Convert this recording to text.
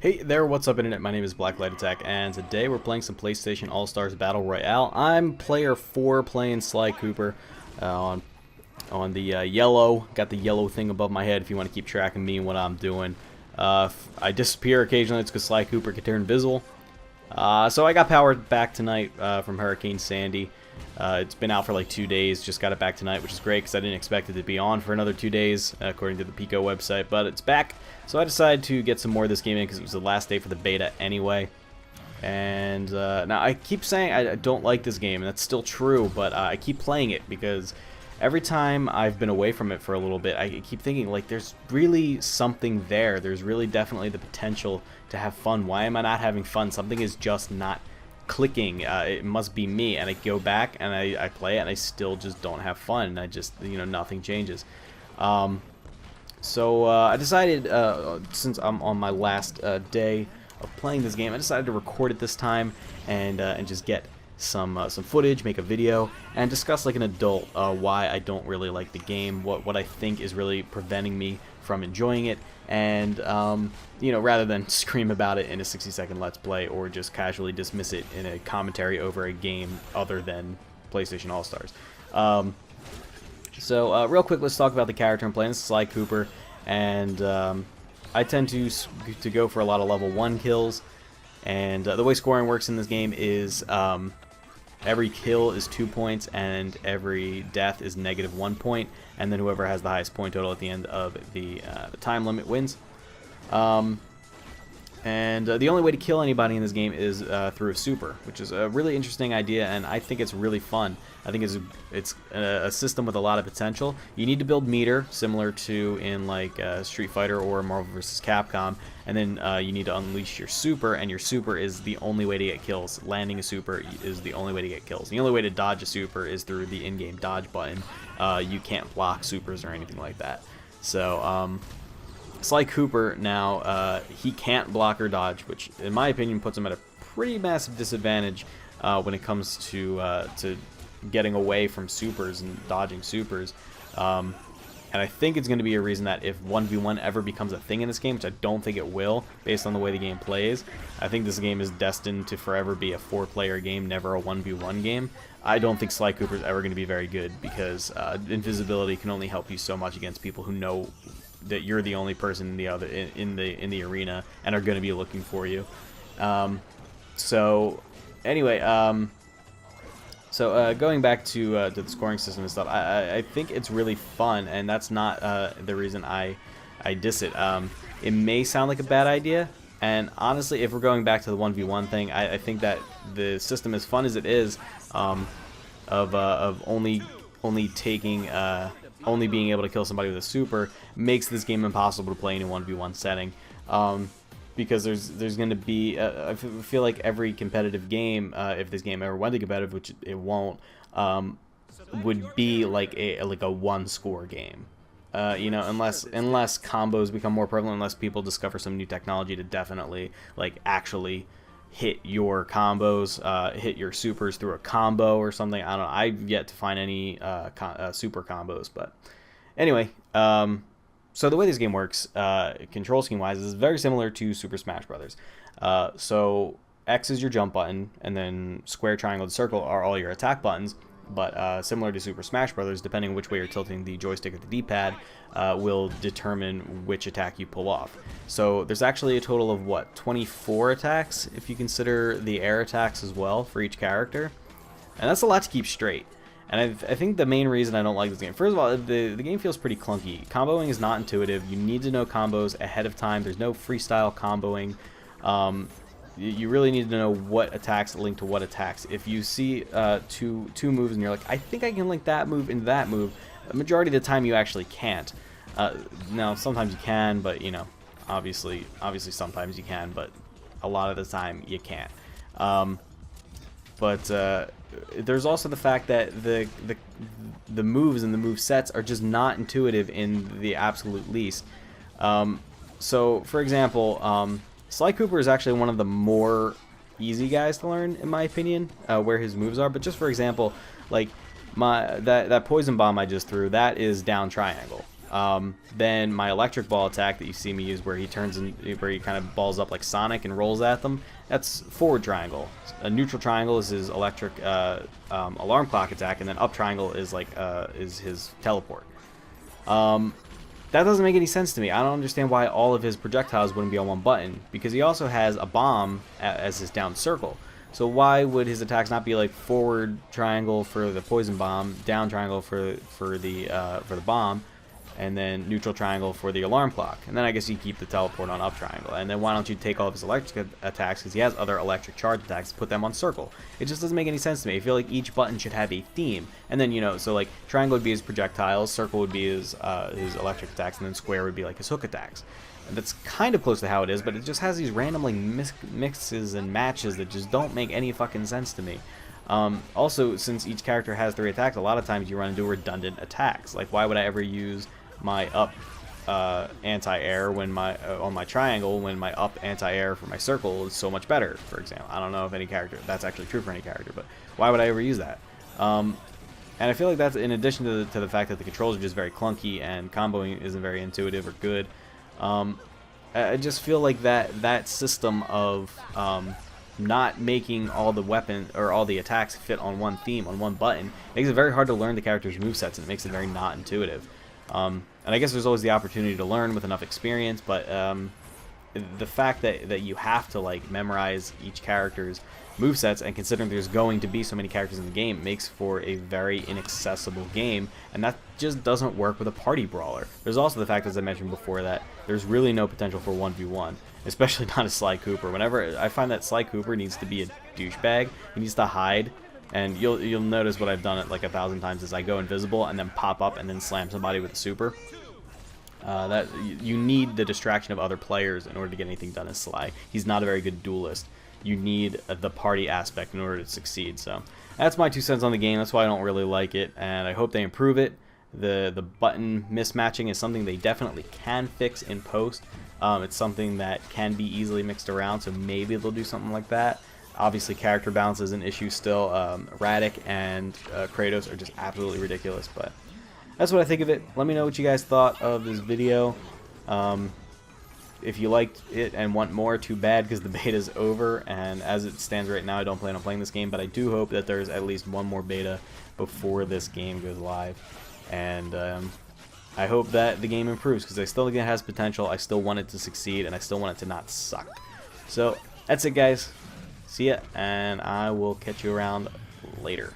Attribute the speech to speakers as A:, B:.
A: Hey there, what's up internet? My name is Blacklight Attack, and today we're playing some PlayStation All-Stars Battle Royale. I'm player 4 playing Sly Cooper on the yellow. Got the yellow thing above my head if you want to keep track of me and what I'm doing. I disappear occasionally, it's because Sly Cooper can turn invisible. So I got powered back tonight from Hurricane Sandy. It's been out for like 2 days, just got it back tonight, which is great because I didn't expect it to be on for another 2 days, according to the Pico website, but it's back. So I decided to get some more of this game in because it was the last day for the beta anyway. And now I keep saying I don't like this game, and that's still true, but I keep playing it because every time I've been away from it for a little bit, I keep thinking, like, there's really something there. There's really definitely the potential to have fun. Why am I not having fun? Something is just not clicking. It must be me. And I go back and I play it, and I still just don't have fun. I just, nothing changes. So I decided, since I'm on my last day of playing this game, I decided to record it this time and just get some footage, make a video, and discuss like an adult why I don't really like the game, what I think is really preventing me from enjoying it, and rather than scream about it in a 60-second Let's Play or just casually dismiss it in a commentary over a game other than PlayStation All-Stars. So real quick, let's talk about the character I'm playing. This is Sly Cooper, and I tend to go for a lot of level 1 kills, and the way scoring works in this game is every kill is 2 points and every death is -1 point, and then whoever has the highest point total at the end of the time limit wins. And the only way to kill anybody in this game is through a super, which is a really interesting idea, and I think it's really fun. I think it's a system with a lot of potential. You need to build meter, similar to in like Street Fighter or Marvel vs. Capcom, and then you need to unleash your super, and your super is the only way to get kills. Landing a super is the only way to get kills. The only way to dodge a super is through the in-game dodge button. You can't block supers or anything like that. So, Sly Cooper now, he can't block or dodge, which in my opinion puts him at a pretty massive disadvantage when it comes to getting away from supers and dodging supers. And I think it's going to be a reason that if 1v1 ever becomes a thing in this game, which I don't think it will, based on the way the game plays, I think this game is destined to forever be a 4-player game, never a 1v1 game. I don't think Sly Cooper is ever going to be very good because invisibility can only help you so much against people who know that you're the only person in the arena and are going to be looking for you. So anyway, going back to the scoring system and stuff, I think it's really fun, and that's not the reason I diss it. It may sound like a bad idea, and honestly, if we're going back to the 1v1 thing, I think that the system, as fun as it is, of only taking only being able to kill somebody with a super, makes this game impossible to play in a 1v1 setting. Because there's going to be, I feel like every competitive game, if this game ever went to competitive, which it won't, would be like a 1-score game. Unless combos become more prevalent, unless people discover some new technology to definitely actually hit your combos, hit your supers through a combo or something. I don't know. I've yet to find any super combos, but anyway. So the way this game works, control scheme-wise, is very similar to Super Smash Bros. So X is your jump button, and then square, triangle, and circle are all your attack buttons. But similar to Super Smash Bros., depending on which way you're tilting the joystick or the D-pad, will determine which attack you pull off. So there's actually a total of, 24 attacks, if you consider the air attacks as well, for each character. And that's a lot to keep straight. And I think the main reason I don't like this game, first of all, the game feels pretty clunky. Comboing is not intuitive. You need to know combos ahead of time. There's no freestyle comboing. You really need to know what attacks link to what attacks. If you see two moves and you're like, I think I can link that move into that move, the majority of the time you actually can't. Now, sometimes you can, but, obviously sometimes you can, but a lot of the time you can't. But there's also the fact that the moves and the move sets are just not intuitive in the absolute least. So, for example, Sly Cooper is actually one of the more easy guys to learn, in my opinion, where his moves are. But just for example, like that poison bomb I just threw, that is down triangle. Then my electric ball attack that you see me use, where he where he kind of balls up like Sonic and rolls at them, that's forward triangle. A neutral triangle is his electric alarm clock attack, and then up triangle is like is his teleport. That doesn't make any sense to me. I don't understand why all of his projectiles wouldn't be on one button, because he also has a bomb as his down circle. So why would his attacks not be like forward triangle for the poison bomb, down triangle for the bomb, and then neutral triangle for the alarm clock? And then I guess you keep the teleport on up triangle. And then why don't you take all of his electric attacks, because he has other electric charge attacks, put them on circle? It just doesn't make any sense to me. I feel like each button should have a theme. And then, you know, so like triangle would be his projectiles, circle would be his electric attacks, and then square would be like his hook attacks. And that's kind of close to how it is, but it just has these random like mixes and matches that just don't make any fucking sense to me. Also, since each character has 3 attacks, a lot of times you run into redundant attacks. Like, why would I ever use my up anti-air when on my triangle when my up anti-air for my circle is so much better, for example? I don't know if any character that's actually true for any character, but why would I ever use that? And I feel like that's in addition to the fact that the controls are just very clunky and comboing isn't very intuitive or good. I just feel like that system of not making all the weapon or all the attacks fit on one theme, on one button, makes it very hard to learn the character's movesets, and it makes it very not intuitive. And I guess there's always the opportunity to learn with enough experience, but the fact that you have to like memorize each character's movesets, and considering there's going to be so many characters in the game, makes for a very inaccessible game, and that just doesn't work with a party brawler. There's also the fact, as I mentioned before, that there's really no potential for 1v1, especially not a Sly Cooper. Whenever I find that Sly Cooper needs to be a douchebag, he needs to hide. And you'll notice what I've done it like 1,000 times is I go invisible and then pop up and then slam somebody with a super. That you need the distraction of other players in order to get anything done as Sly. He's not a very good duelist. You need the party aspect in order to succeed. So that's my 2 cents on the game. That's why I don't really like it, and I hope they improve it. The button mismatching is something they definitely can fix in post. It's something that can be easily mixed around, so maybe they'll do something like that. Obviously, character balance is an issue still. Radic and Kratos are just absolutely ridiculous, but that's what I think of it. Let me know what you guys thought of this video. If you liked it and want more, too bad, because the beta's over, and as it stands right now, I don't plan on playing this game, but I do hope that there's at least one more beta before this game goes live. And I hope that the game improves, because I still think it has potential. I still want it to succeed, and I still want it to not suck. So that's it, guys. See ya, and I will catch you around later.